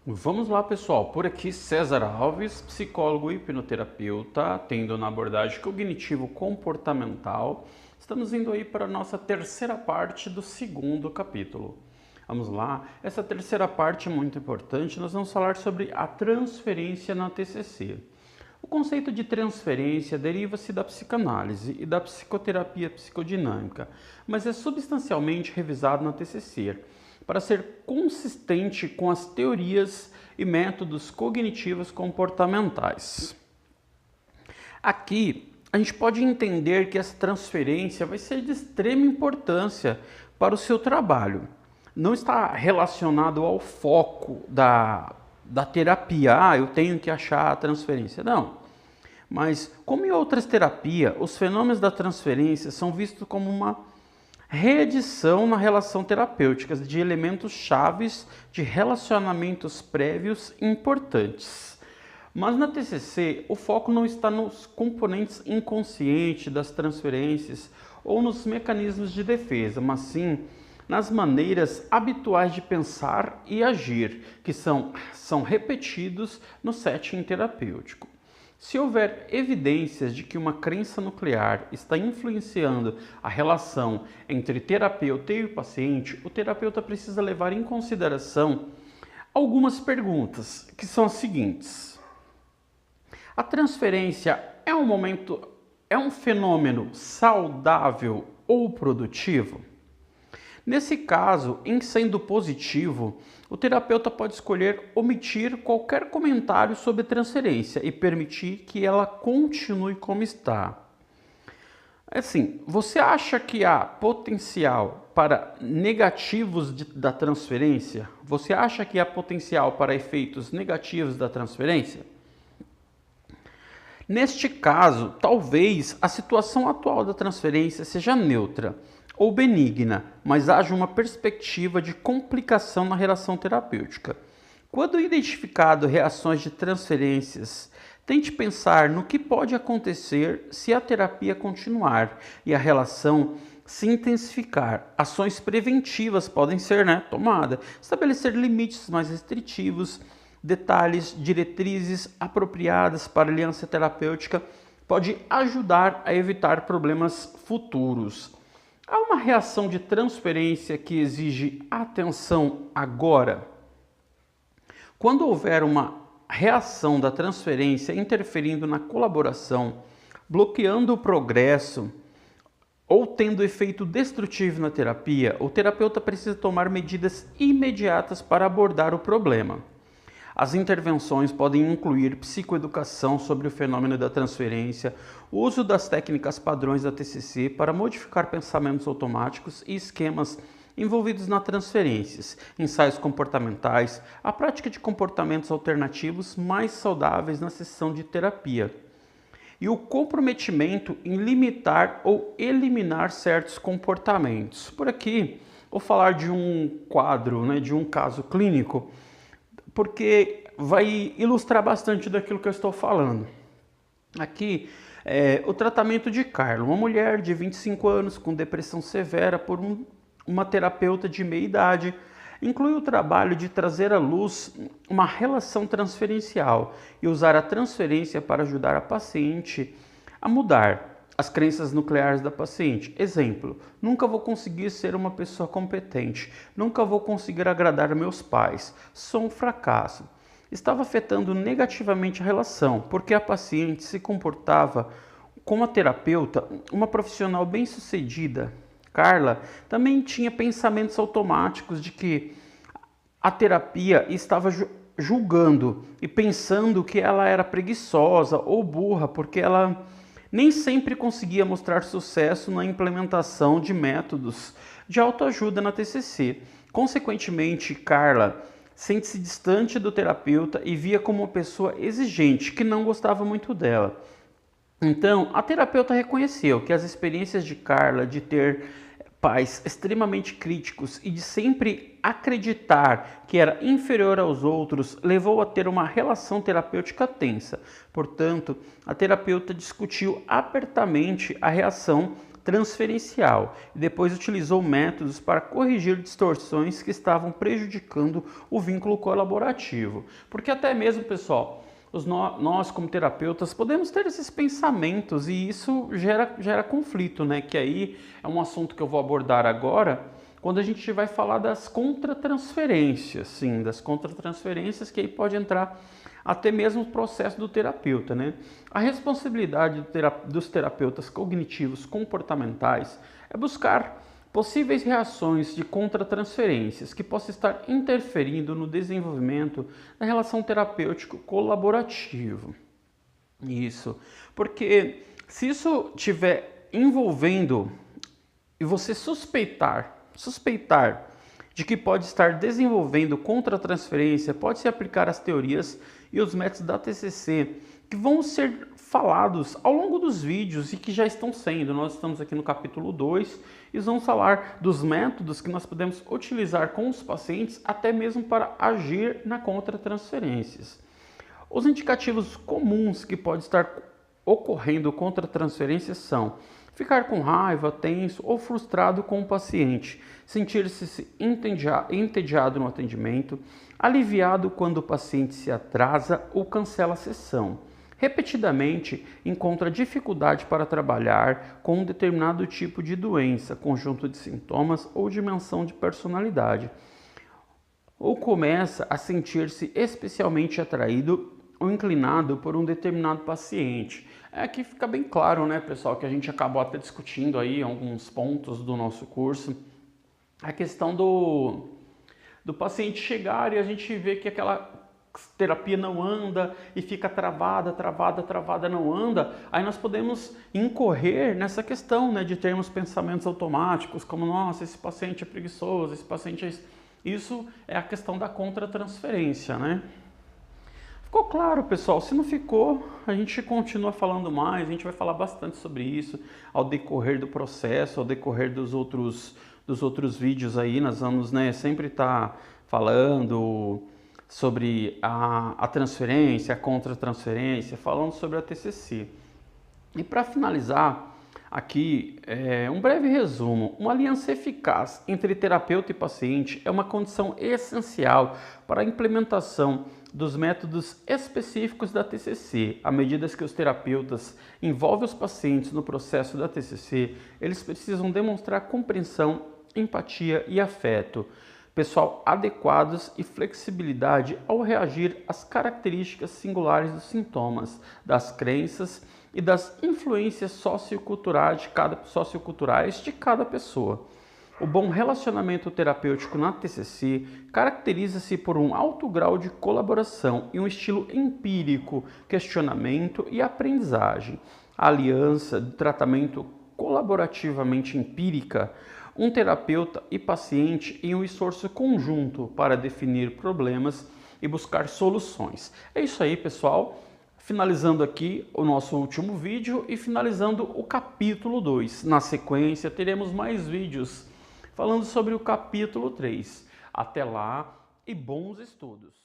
Vamos lá, pessoal. Por aqui, César Alves, psicólogo e hipnoterapeuta, tendo na abordagem cognitivo-comportamental. Estamos indo aí para a nossa terceira parte do segundo capítulo. Vamos lá. Essa terceira parte é muito importante. Nós vamos falar sobre a transferência na TCC. O conceito de transferência deriva-se da psicanálise e da psicoterapia psicodinâmica, mas é substancialmente revisado na TCC, para ser consistente com as teorias e métodos cognitivos comportamentais. Aqui, a gente pode entender que essa transferência vai ser de extrema importância para o seu trabalho. Não está relacionado ao foco da terapia. Eu tenho que achar a transferência. Não. Mas, como em outras terapias, os fenômenos da transferência são vistos como uma reedição na relação terapêutica de elementos chaves de relacionamentos prévios importantes. Mas na TCC, o foco não está nos componentes inconscientes das transferências ou nos mecanismos de defesa, mas sim nas maneiras habituais de pensar e agir, que são repetidos no setting terapêutico. Se houver evidências de que uma crença nuclear está influenciando a relação entre terapeuta e o paciente, o terapeuta precisa levar em consideração algumas perguntas, que são as seguintes. A transferência é um fenômeno saudável ou produtivo? Nesse caso, em sendo positivo, o terapeuta pode escolher omitir qualquer comentário sobre transferência e permitir que ela continue como está. Assim, você acha que há potencial para negativos da transferência? Você acha que há potencial para efeitos negativos da transferência? Neste caso, talvez a situação atual da transferência seja neutra ou benigna, mas haja uma perspectiva de complicação na relação terapêutica. Quando identificado reações de transferências, tente pensar no que pode acontecer se a terapia continuar e a relação se intensificar. Ações preventivas podem ser tomadas, estabelecer limites mais restritivos, detalhes, diretrizes apropriadas para a aliança terapêutica pode ajudar a evitar problemas futuros. Há uma reação de transferência que exige atenção agora? Quando houver uma reação da transferência interferindo na colaboração, bloqueando o progresso ou tendo efeito destrutivo na terapia, o terapeuta precisa tomar medidas imediatas para abordar o problema. As intervenções podem incluir psicoeducação sobre o fenômeno da transferência, o uso das técnicas padrões da TCC para modificar pensamentos automáticos e esquemas envolvidos nas transferências, ensaios comportamentais, a prática de comportamentos alternativos mais saudáveis na sessão de terapia, e o comprometimento em limitar ou eliminar certos comportamentos. Por aqui, vou falar de um quadro, de um caso clínico, porque vai ilustrar bastante daquilo que eu estou falando. Aqui é o tratamento de Carla, uma mulher de 25 anos com depressão severa por uma terapeuta de meia idade. Inclui o trabalho de trazer à luz uma relação transferencial e usar a transferência para ajudar a paciente a mudar as crenças nucleares da paciente. Exemplo, nunca vou conseguir ser uma pessoa competente, nunca vou conseguir agradar meus pais, sou um fracasso. Estava afetando negativamente a relação, porque a paciente se comportava como a terapeuta, uma profissional bem-sucedida. Carla também tinha pensamentos automáticos de que a terapia estava julgando e pensando que ela era preguiçosa ou burra, porque ela nem sempre conseguia mostrar sucesso na implementação de métodos de autoajuda na TCC. Consequentemente, Carla sente-se distante do terapeuta e via como uma pessoa exigente, que não gostava muito dela. Então, a terapeuta reconheceu que as experiências de Carla de ter pais extremamente críticos e de sempre acreditar que era inferior aos outros levou a ter uma relação terapêutica tensa. Portanto, a terapeuta discutiu abertamente a reação transferencial e depois utilizou métodos para corrigir distorções que estavam prejudicando o vínculo colaborativo. Porque até mesmo, pessoal, nós como terapeutas podemos ter esses pensamentos e isso gera conflito, né? Que aí é um assunto que eu vou abordar agora, quando a gente vai falar das contratransferências, sim, das contratransferências, que aí pode entrar até mesmo o processo do terapeuta, né? A responsabilidade dos terapeutas cognitivos comportamentais é buscar possíveis reações de contratransferências que possam estar interferindo no desenvolvimento da relação terapêutico colaborativo. Isso, porque se isso estiver envolvendo e você suspeitar de que pode estar desenvolvendo contratransferência, pode-se aplicar as teorias e os métodos da TCC, que vão ser falados ao longo dos vídeos e que já estão sendo. Nós estamos aqui no capítulo 2 e vamos falar dos métodos que nós podemos utilizar com os pacientes até mesmo para agir na contratransferências. Os indicativos comuns que podem estar ocorrendo contratransferências são ficar com raiva, tenso ou frustrado com o paciente, sentir-se entediado no atendimento, aliviado quando o paciente se atrasa ou cancela a sessão. Repetidamente encontra dificuldade para trabalhar com um determinado tipo de doença, conjunto de sintomas ou dimensão de personalidade. Ou começa a sentir-se especialmente atraído ou inclinado por um determinado paciente. Aqui fica bem claro, né, pessoal, que a gente acabou até discutindo aí alguns pontos do nosso curso. A questão do paciente chegar e a gente vê que aquela terapia não anda e fica travada, não anda, aí nós podemos incorrer nessa questão, né, de termos pensamentos automáticos, como, nossa, esse paciente é preguiçoso, esse paciente é... Isso é a questão da contratransferência, né? Ficou claro, pessoal? Se não ficou, a gente continua falando mais, a gente vai falar bastante sobre isso ao decorrer do processo, ao decorrer dos outros vídeos aí, nós vamos, né, sempre estar falando sobre a transferência, a contratransferência, falando sobre a TCC. E para finalizar, aqui um breve resumo. Uma aliança eficaz entre terapeuta e paciente é uma condição essencial para a implementação dos métodos específicos da TCC. À medida que os terapeutas envolvem os pacientes no processo da TCC, eles precisam demonstrar compreensão, empatia e afeto pessoal adequados e flexibilidade ao reagir às características singulares dos sintomas, das crenças e das influências socioculturais de cada pessoa. O bom relacionamento terapêutico na TCC caracteriza-se por um alto grau de colaboração e um estilo empírico, questionamento e aprendizagem. A aliança de tratamento colaborativamente empírica, um terapeuta e paciente em um esforço conjunto para definir problemas e buscar soluções. É isso aí, pessoal. Finalizando aqui o nosso último vídeo e finalizando o capítulo 2. Na sequência, teremos mais vídeos falando sobre o capítulo 3. Até lá e bons estudos!